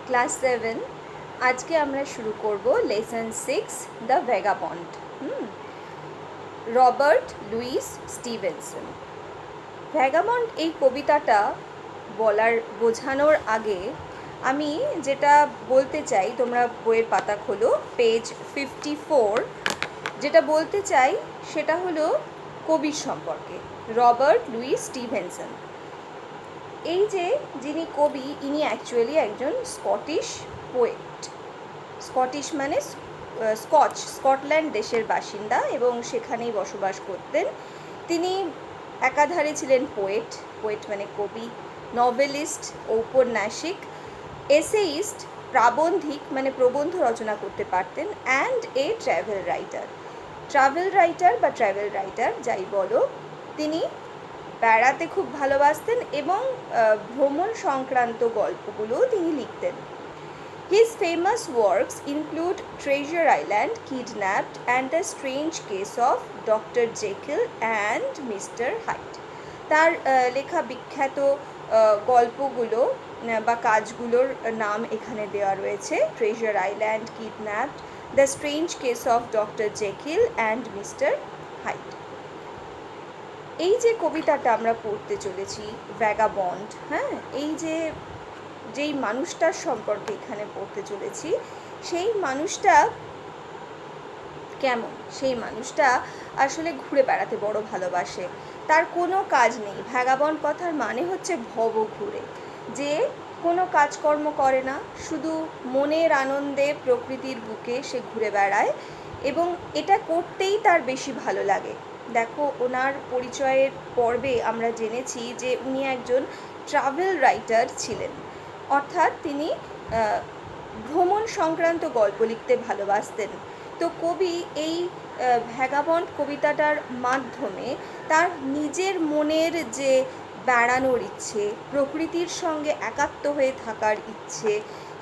Class 7 আজকে আমরা শুরু করব lesson 6 the vagabond. Robert Louis Stevenson. Vagabond এই কবিতাটা বোঝানোর আগে আমি যেটা বলতে চাই, তোমরা বইয়ের পাতা খোলো, পেজ 54। যেটা বলতে চাই সেটা হলো কবির সম্পর্কে, রবার্ট লুইস স্টিভেনসন। এই যে যিনি কবি, ইনি অ্যাকচুয়ালি একজন স্কটিশ পোয়েট। স্কটিশ মানে স্কটল্যান্ড দেশের বাসিন্দা এবং সেখানেই বসবাস করতেন। তিনি একাধারে ছিলেন পোয়েট মানে কবি, নভেলিস্ট, ঔপন্যাসিক, এসেইস্ট, প্রাবন্ধিক মানে প্রবন্ধ রচনা করতে পারতেন, অ্যান্ড এ ট্রাভেল রাইটার যাই বলো। তিনি বেড়াতে খুব ভালোবাসতেন এবং ভ্রমণ সংক্রান্ত গল্পগুলোও তিনি লিখতেন। His famous works include Treasure Island, Kidnapped, and The Strange Case of Dr. Jekyll and Mr. Hyde. তার লেখা বিখ্যাত গল্পগুলো বা কাজগুলোর নাম এখানে দেওয়া রয়েছে: treasure island, kidnapped, the strange case of doctor Jekyll and mister hide. এই যে কবিতাটা আমরা পড়তে চলেছি, ভ্যাগাবন্ড, এই যেই মানুষটার সম্পর্কে এখানে পড়তে চলেছি, সেই মানুষটা কেমন? সেই মানুষটা আসলে ঘুরে বেড়াতে বড় ভালোবাসে। তার কোনো কাজ নেই। ভ্যাগাবন্ড কথার মানে হচ্ছে ভবঘুরে, যে কোনো কাজকর্ম করে না, শুধু মনের আনন্দে প্রকৃতির বুকে সে ঘুরে বেড়ায় এবং এটা করতেই তার বেশি ভালো লাগে। দেখো, ওনার পরিচয়ের পর্বে আমরা জেনেছি যে উনি একজন ট্রাভেল রাইটার ছিলেন, অর্থাৎ তিনি ভ্রমণ সংক্রান্ত গল্প লিখতে ভালোবাসতেন। তো কবি এই ভ্যাগাবন্ড কবিতাটার মাধ্যমে তার নিজের মনের যে বেড়ানোর ইচ্ছে, প্রকৃতির সঙ্গে একাত্ম হয়ে থাকার ইচ্ছে,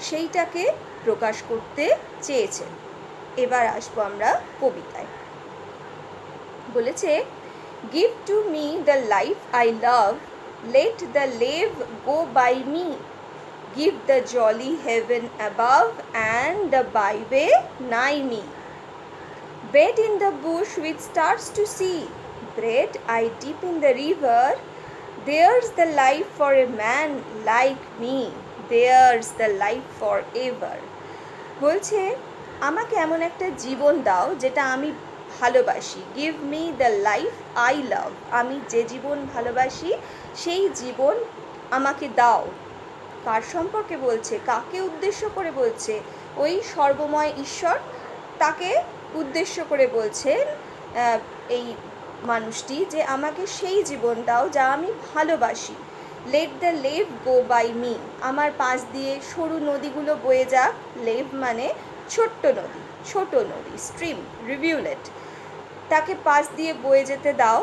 সেইটাকে প্রকাশ করতে চেয়েছেন। এবার আসবো আমরা কবিতায়। বলেছে, give to me the life I love, let the lave go by me, give the jolly heaven above and the byway nigh me, bed in the bush with stars to see, bread I dip in the river, there's the life for a man like me, there's the life forever. বলছে, আমাকে এমন একটা জীবন দাও যেটা আমি ভালোবাসি। Give me the life I লাভ, আমি যে জীবন ভালোবাসি সেই জীবন আমাকে দাও। কার সম্পর্কে বলছে? কাকে উদ্দেশ্য করে বলছে? ওই সর্বময় ঈশ্বর, তাকে উদ্দেশ্য করে বলছেন এই মানুষটি, যে আমাকে সেই জীবন দাও যা আমি ভালোবাসি। Let the lave go by me, আমার পাশ দিয়ে সরু নদীগুলো বয়ে যাক। লেভ মানে ছোট নদী, স্ট্রিম, রিভিউলেট, তাকে পাশ দিয়ে বয়ে যেতে দাও।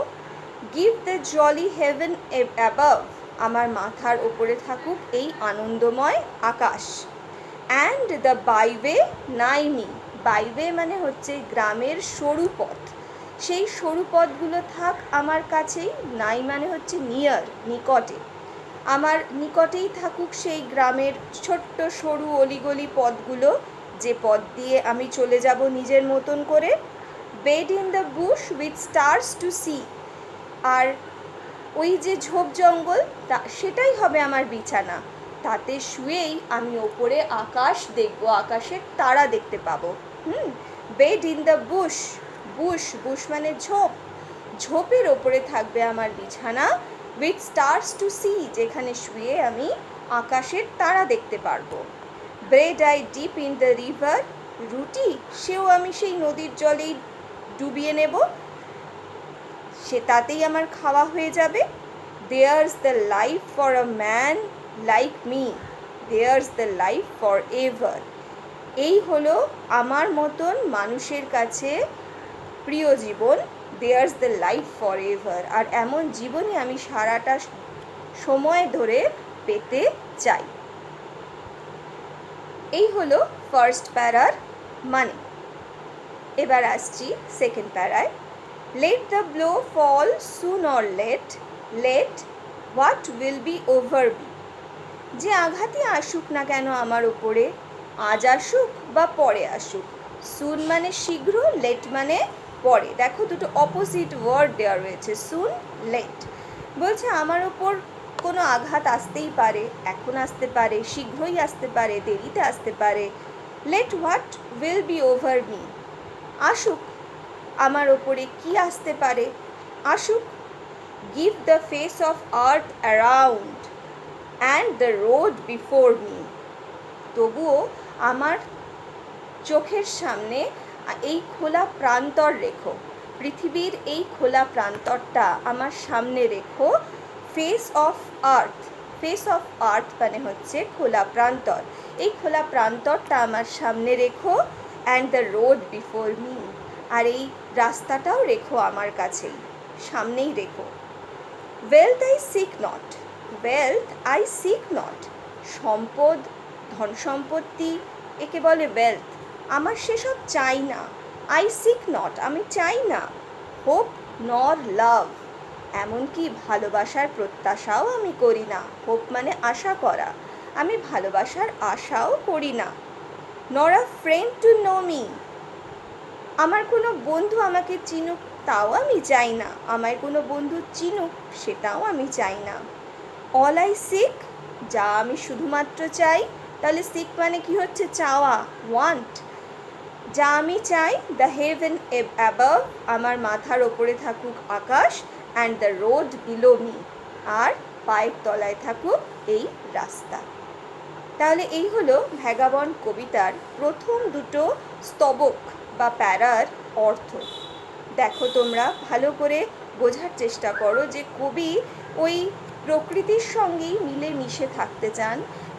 Give the jolly heaven above, আমার মাথার ওপরে থাকুক এই আনন্দময় আকাশ। অ্যান্ড দ্য বাইওয়ে নাই মি, বাইওয়ে মানে হচ্ছে গ্রামের সরু পথ, সেই সরু পথগুলো থাক আমার কাছেই। নাই মানে হচ্ছে নিয়ার, নিকটে, আমার নিকটেই থাকুক সেই গ্রামের ছোট্ট সরু অলিগলি পথগুলো, যে পথ দিয়ে আমি চলে যাব নিজের মতন করে। Bed in the bush with stars to see, আর ওই যে ঝোপ জঙ্গল, সেটাই হবে আমার বিছানা, তাতে শুয়েই আমি ওপরে আকাশ দেখব, আকাশের তারা দেখতে পাবো। Bed in the Bush, Bush মানে ঝোপ, ঝোপের ওপরে থাকবে আমার বিছানা। উইথ স্টার্স টু সি, যেখানে শুয়ে আমি আকাশের তারা দেখতে পারবো। Bread I deep in the river, রুটি সেও আমি সেই নদীর জলেই ডুবিয়ে নেব, সে তাতেই আমার খাওয়া হয়ে যাবে। There's the life for a man like me, there's the life for ever, এই হলো আমার মতন মানুষের কাছে প্রিয় জীবন। There's the life for ever, আর এমন জীবনই আমি সারাটা সময় ধরে পেতে চাই। এই হলো ফার্স্ট প্যারার মানে। এবার আসছি second প্যারায়। Let the blow fall soon or late, let what will be over be, যে আঘাতই আসুক না কেন আমার ওপরে, আজ আসুক বা পরে আসুক, সুন মানে শীঘ্র, লেট মানে পরে। দেখো দুটো অপোজিট ওয়ার্ড দেওয়া রয়েছে, সুন, লেট। বলছে আমার ওপর কোনো আঘাত আসতেই পারে, এখন আসতে পারে, শীঘ্রই আসতে পারে, দেরিতে আসতে পারে। Let what will be over me, আসুক। আমার ওপরে কি আসতে পারে, আসুক। Give the face of earth around and the road before me, তবুও আমার চোখের সামনে এই খোলা প্রান্তর রেখো, পৃথিবীর এই খোলা প্রান্তরটা আমার সামনে রেখো। Face of earth, face of আর্থ মানে হচ্ছে খোলা প্রান্তর, এই খোলা প্রান্তরটা আমার সামনে রেখো। And the road before me, আর এই রাস্তাটাও রেখো আমার কাছেই, সামনেই রেখো। Wealth I seek not, wealth I seek not, সম্পদ, ধন সম্পত্তি, একে বলে ওয়েলথ, আমার সেসব চাই না। আই সিক নট, আমি চাই না। হোপ নর লাভ, এমনকি ভালোবাসার প্রত্যাশাও আমি করি না। হোপ মানে আশা করা, আমি ভালোবাসার আশাও করি না। নর আ ফ্রেন্ড টু নো মি, আমার কোনো বন্ধু আমাকে চিনুক তাও আমি চাই না, আমার কোনো বন্ধু চিনুক সেটাও আমি চাই না। অল আই সিক, যা আমি শুধুমাত্র চাই, তাহলে সিক মানে কি হচ্ছে, চাওয়া, ওয়ান্ট। যা আমি চাই, দ্য হেভেন অ্যাবাভ, আমার মাথার ওপরে থাকুক আকাশ, and the road below me, আর পায়ের তলায় থাকুক এই রাস্তা। তাহলে এই হলো ভ্যাগাবন্ড কবিতার প্রথম দুটো স্তবক বা প্যারার অর্থ। দেখো তোমরা ভালো করে বোঝার চেষ্টা করো যে কবি ওই প্রকৃতির সঙ্গেই মিলে মিশে থাকতে চান,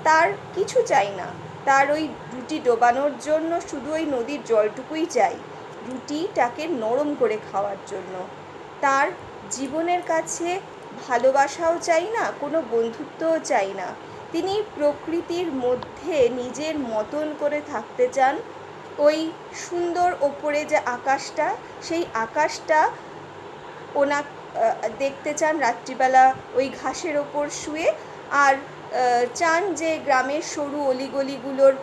তার কিছু চাই না, তার ওই রুটি ডোবানোর জন্য শুধু ওই নদীর জলটুকুই চাই, রুটিটাকে নরম করে খাওয়ার জন্য। তার জীবনের কাছে ভালোবাসাও চাই না, কোনো বন্ধুত্বও চাই না, তিনি প্রকৃতির মধ্যে নিজের মতন করে থাকতে চান। ওই সুন্দর ওপরে যে আকাশটা, সেই আকাশটা ওনা দেখতে চান রাত্রিবেলা ওই ঘাসের ওপর শুয়ে, আর চান যে গ্রামের সরু অলিগলিগুলোর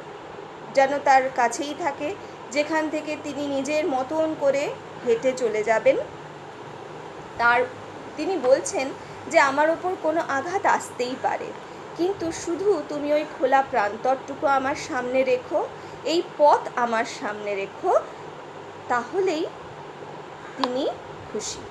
যেন তার কাছেই থাকে, যেখান থেকে তিনি নিজের মতন করে হেঁটে চলে যাবেন। তিনি বলছেন যে আমার ওপর কোনো আঘাত আসতেই পারে, কিন্তু শুধু তুমি ওই খোলা প্রান্তরটুকু আমার সামনে রেখো, এই পথ আমার সামনে রেখো, তাহলেই তিনি খুশি।